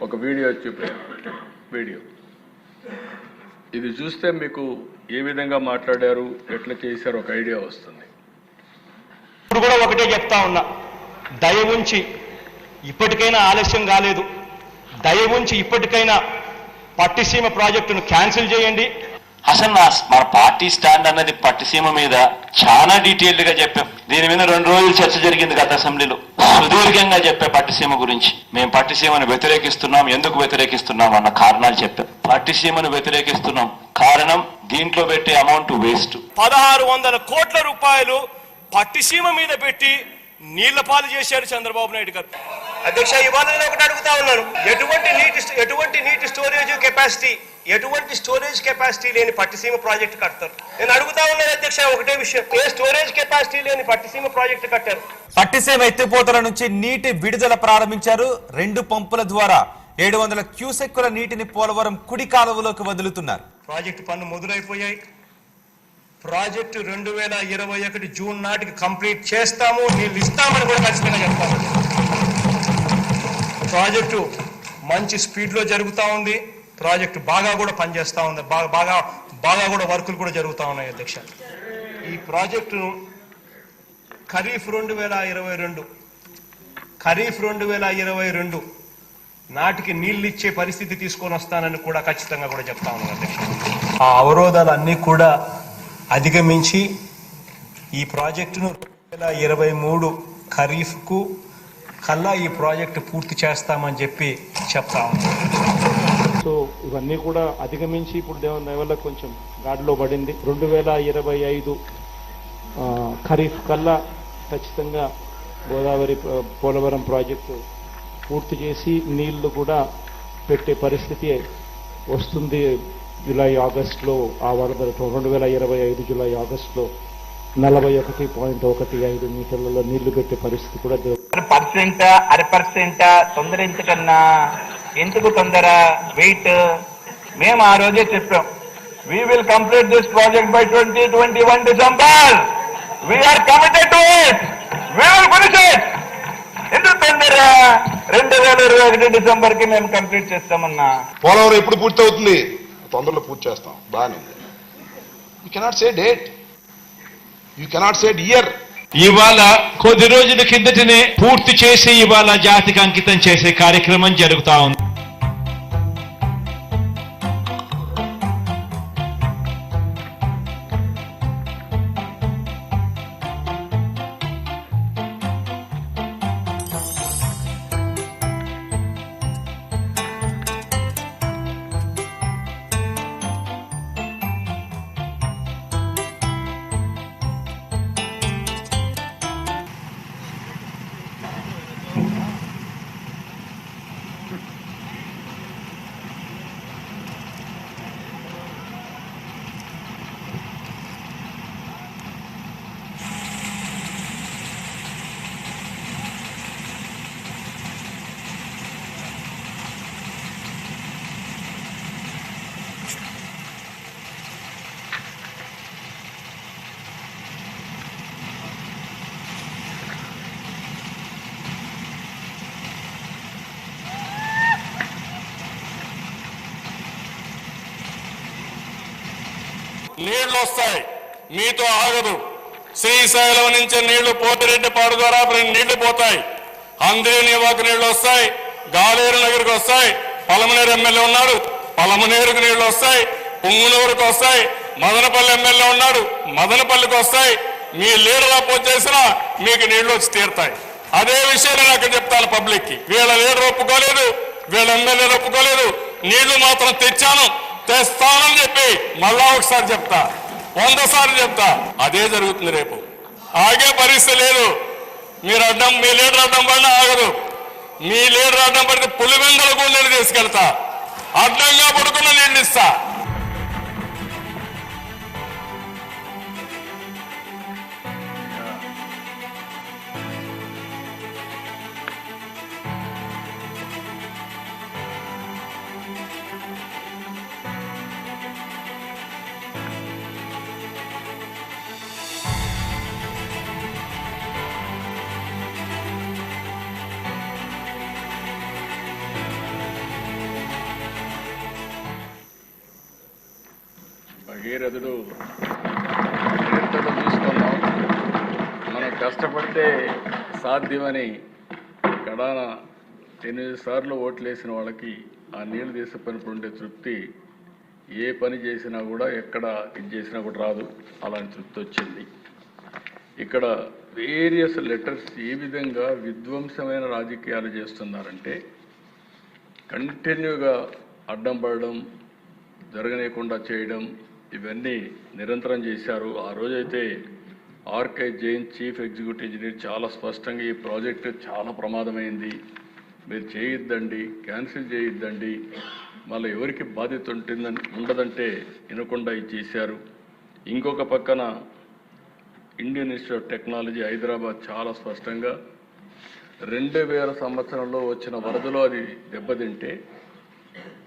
ఒక video video ఇది చూస్తే మీకు ఏ విధంగా మాట్లాడారు, ఎట్లా చేశారు ఒక ఐడియా వస్తుంది. ఇప్పుడు కూడా ఒకటే చెప్తా ఉన్నా, దయ ఉంచి ఇప్పటికైనా ఆలస్యం కాలేదు, దయ ఉంచి ఇప్పటికైనా పట్టిసీమ ప్రాజెక్టును క్యాన్సిల్ చేయండి. అసలు మన పార్టీ స్టాండ్ అన్నది పట్టిసీమ మీద చాలా డీటెయిల్డ్ గా చెప్పాం. దీని మీద 2 రోజులు చర్చ జరిగింది గత అసెంబ్లీలో. సుదీర్ఘంగా చెప్పే పట్టిసీమ గురించి, మేము పట్టిసీమను వ్యతిరేకిస్తున్నాం, ఎందుకు వ్యతిరేకిస్తున్నాం అన్న కారణాలు చెప్పాం. పట్టిసీమను వ్యతిరేకిస్తున్నాం కారణం దీంట్లో పెట్టే అమౌంట్ వేస్ట్. 1600 కోట్ల రూపాయలు పట్టిసీమ మీద పెట్టి నీళ్ల పాలు చేశారు చంద్రబాబు నాయుడు గారు. అధ్యక్ష, ఇవాళ నేను ఒకటి అడుగుతా ఉన్నాను, ఎటువంటి నీటి స్టోరేజ్ కెపాసిటీ లేని పట్టిసీమ ప్రాజెక్టు కడతారు? నేను అడుగుతా ఉన్నాను అధ్యక్ష, ఒకటే విషయం, ఏ స్టోరేజ్ కెపాసిటీ లేని పట్టిసీమ ప్రాజెక్టు కట్టారు? పట్టిసీమ ఎత్తిపోతల నుంచి నీటి విడుదల ప్రారంభించారు. 2 పంపుల ద్వారా 700 క్యూసెక్కుల నీటిని పోలవరం కుడి కాలువలోకి వదులుతున్నారు. ప్రాజెక్టు పనులు మొదలైపోయాయి. ప్రాజెక్టు 2021 జూన్ నాటికి కంప్లీట్ చేస్తాము, నీళ్ళు ఇస్తామని కూడా ఖచ్చితంగా చెప్తాము. ప్రాజెక్టు మంచి స్పీడ్లో జరుగుతూ ఉంది. ప్రాజెక్టు బాగా కూడా పనిచేస్తూ ఉంది, బాగా కూడా వర్కులు కూడా జరుగుతూ ఉన్నాయి అధ్యక్ష. ఈ ప్రాజెక్టును ఖరీఫ్ 2022 నాటికి నీళ్ళు ఇచ్చే పరిస్థితి తీసుకొని వస్తానని కూడా ఖచ్చితంగా కూడా చెప్తా ఉన్నాను అధ్యక్ష. ఆ అవరోధాలన్నీ కూడా అధిగమించి ఈ ప్రాజెక్టును 2023 ఖరీఫ్కు కల్లా ఈ ప్రాజెక్టు పూర్తి చేస్తామని చెప్పి చెప్తా ఉన్నాం. సో ఇవన్నీ కూడా అధిగమించి ఇప్పుడు దేవుని దయ వల్ల కొంచెం గాడిలో పడింది. 2025 ఖరీఫ్ కల్లా ఖచ్చితంగా గోదావరి పోలవరం ప్రాజెక్టు పూర్తి చేసి నీళ్లు కూడా పెట్టే పరిస్థితి వస్తుంది. జూలై ఆగస్టులో ఆ వరదలు 2025 జూలై ఆగస్టులో 41.15 మీటర్లలో నీళ్లు పెట్టే పరిస్థితి కూడా 1% తొందరించకన్నా ఎందుకు తొందర, వెయిట్. మేము ఆ రోజే చెప్పాం, we will complete this project by 2021 December. We are committed to it. We will finish it. ఎందుకు తొందర? 2021 డిసెంబర్కి మేము కంప్లీట్ చేస్తామన్నా. పోలవరం ఎప్పుడు పూర్తి అవుతుంది? తొందరలో పూర్తి చేస్తాం. బాగానే. You cannot say date, you cannot say year. ఇవాళ కొద్ది రోజుల కిందటనే పూర్తి చేసి ఇవాళ జాతికి అంకితం చేసే కార్యక్రమం జరుగుతా ఉంది. నీళ్లు వస్తాయి, మీతో ఆగదు. శ్రీశైలం నుంచి నీళ్లు పోతిరెడ్డిపాడు ద్వారా నీళ్లు పోతాయి. అంద్రేనివాకు నీళ్లు వస్తాయి, గాలేరు నగర్కి వస్తాయి. పలమనేరు ఎమ్మెల్యే ఉన్నాడు, పలమనేరుకు నీళ్లు వస్తాయి. పుంగునూరుకు వస్తాయి. మదనపల్లి ఎమ్మెల్యే ఉన్నాడు, మదనపల్లికి వస్తాయి. మీ లీడర్ అపోజ్ చేసినా మీకు నీళ్లు వచ్చి తీరుతాయి. అదే విషయం నేను అక్కడ చెప్తాను పబ్లిక్ కి. వీళ్ళ లీడర్ ఒప్పుకోలేదు, వీళ్ళ ఎమ్మెల్యేలు ఒప్పుకోలేదు. నీళ్లు మాత్రం తెచ్చాను, తెస్తానని చెప్పి మళ్ళా ఒకసారి చెప్తా, 100 సార్లు చెప్తా. అదే జరుగుతుంది రేపు. ఆగే పరిస్థితి లేదు. మీ లీడర్ అడ్డం పడినా ఆగదు. మీ లీడర్ అడ్డం పడితే పులివెందలకు నీళ్ళు తీసుకెళ్తా, అడ్డంగా పడుకున్న నీళ్ళు ఇస్తా. భగీరథుడు భగీరథుడు చూసుకున్నాం. మనం కష్టపడితే సాధ్యమని కడాన 8 సార్లు ఓట్లేసిన వాళ్ళకి ఆ నీళ్లు తీసిపోయినప్పుడు ఉండే తృప్తి ఏ పని చేసినా కూడా ఎక్కడ ఇది చేసినా కూడా రాదు. అలాంటి తృప్తి వచ్చింది. ఇక్కడ వేరియస్ లెటర్స్ ఏ విధంగా విధ్వంసమైన రాజకీయాలు చేస్తున్నారంటే కంటిన్యూగా అడ్డం పడడం, జరగనీయకుండా చేయడం, ఇవన్నీ నిరంతరం చేశారు. ఆ రోజైతే R K Jain chief executive engineer చాలా స్పష్టంగా ఈ ప్రాజెక్టు చాలా ప్రమాదమైంది, మీరు చేయొద్దండి, క్యాన్సిల్ చేయొద్దండి, మళ్ళీ ఎవరికి బాధ్యత ఉండదంటే వినకుండా ఇది చేశారు. ఇంకొక పక్కన Indian institute of technology Hyderabad చాలా స్పష్టంగా 2000 సంవత్సరంలో వచ్చిన వరదలో అది దెబ్బతింటే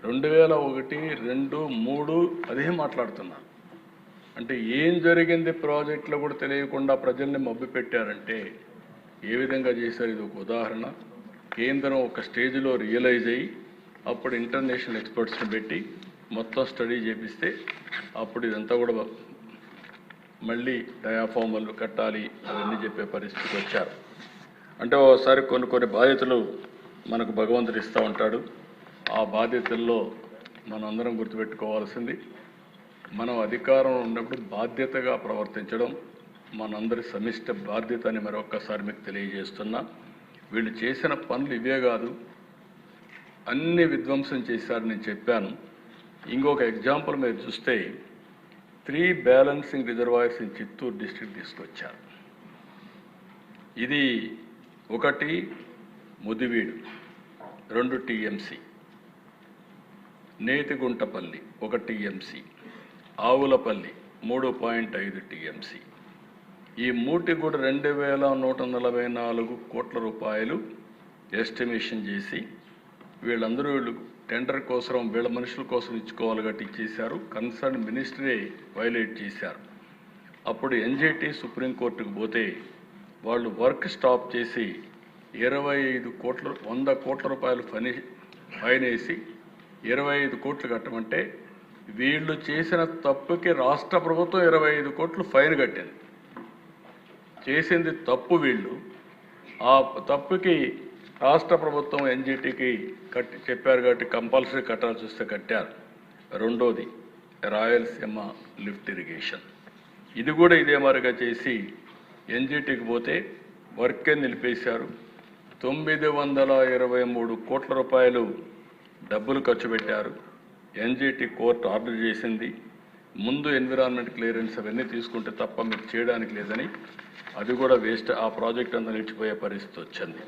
2001, 2, 3 అదే మాట్లాడుతున్నారు. అంటే ఏం జరిగింది ప్రాజెక్టులో కూడా తెలియకుండా ప్రజల్ని మభ్య పెట్టారంటే ఏ విధంగా చేశారు? ఇది ఒక ఉదాహరణ. కేంద్రం ఒక స్టేజ్లో రియలైజ్ అయ్యి అప్పుడు ఇంటర్నేషనల్ ఎక్స్పర్ట్స్ని పెట్టి మొత్తం స్టడీ చేపిస్తే అప్పుడు ఇదంతా కూడా మళ్ళీ డయాఫార్మల్ కట్టాలి అవన్నీ చెప్పే పరిస్థితికి వచ్చారు. అంటే ఒకసారి కొన్ని బాధ్యతలు మనకు భగవంతుడు ఇస్తూ ఉంటాడు. ఆ బాధ్యతల్లో మనందరం గుర్తుపెట్టుకోవాల్సింది, మనం అధికారం ఉన్నప్పుడు బాధ్యతగా ప్రవర్తించడం మనందరి సమిష్ట బాధ్యత అని మరొక్కసారి మీకు తెలియజేస్తున్నా. వీళ్ళు చేసిన పనులు ఇవే కాదు, అన్ని విధ్వంసం చేశారని నేను చెప్పాను. ఇంకొక ఎగ్జాంపుల్ మీరు చూస్తే 3 balancing reservoirs in Chittoor district తీసుకొచ్చారు. ఇది 1 Mudiveedu 2 TMC, నేతిగుంటపల్లి 1 TMC, Avulapalli 3.5 TMC. ఈ మూటి కూడా 2144 కోట్ల రూపాయలు ఎస్టిమేషన్ చేసి వీళ్ళు టెండర్ కోసం వీళ్ళ మనుషుల కోసం ఇచ్చుకోవాలి కాబట్టి ఇచ్చేశారు. కన్సర్న్ మినిస్టరే వైలేట్ చేశారు. అప్పుడు ఎన్జిటి సుప్రీంకోర్టుకు పోతే వాళ్ళు వర్క్ స్టాప్ చేసి 100 కోట్ల రూపాయలు ఫైన్ వేసి 25 కోట్లు కట్టమంటే వీళ్ళు చేసిన తప్పుకి రాష్ట్ర ప్రభుత్వం 25 కోట్లు ఫైన్ కట్టింది. చేసింది తప్పు వీళ్ళు, ఆ తప్పుకి రాష్ట్ర ప్రభుత్వం ఎన్జిటికి చెప్పారు కాబట్టి కంపల్సరీ కట్టాల్సి వస్తే కట్టారు. రెండోది రాయలసీమ లిఫ్ట్ ఇరిగేషన్, ఇది కూడా ఇదే మాదిరిగా చేసి ఎన్జిటికి పోతే వర్కే నిలిపేశారు. 923 కోట్ల రూపాయలు డబ్బులు ఖర్చు పెట్టారు. ఎన్జిటి కోర్టు ఆర్డర్ చేసింది, ముందు ఎన్విరాన్మెంట్ క్లియరెన్స్ అవన్నీ తీసుకుంటే తప్ప మీరు చేయడానికి లేదని, అది కూడా వేస్ట్. ఆ ప్రాజెక్ట్ అంతా నిలిచిపోయే పరిస్థితి వచ్చింది.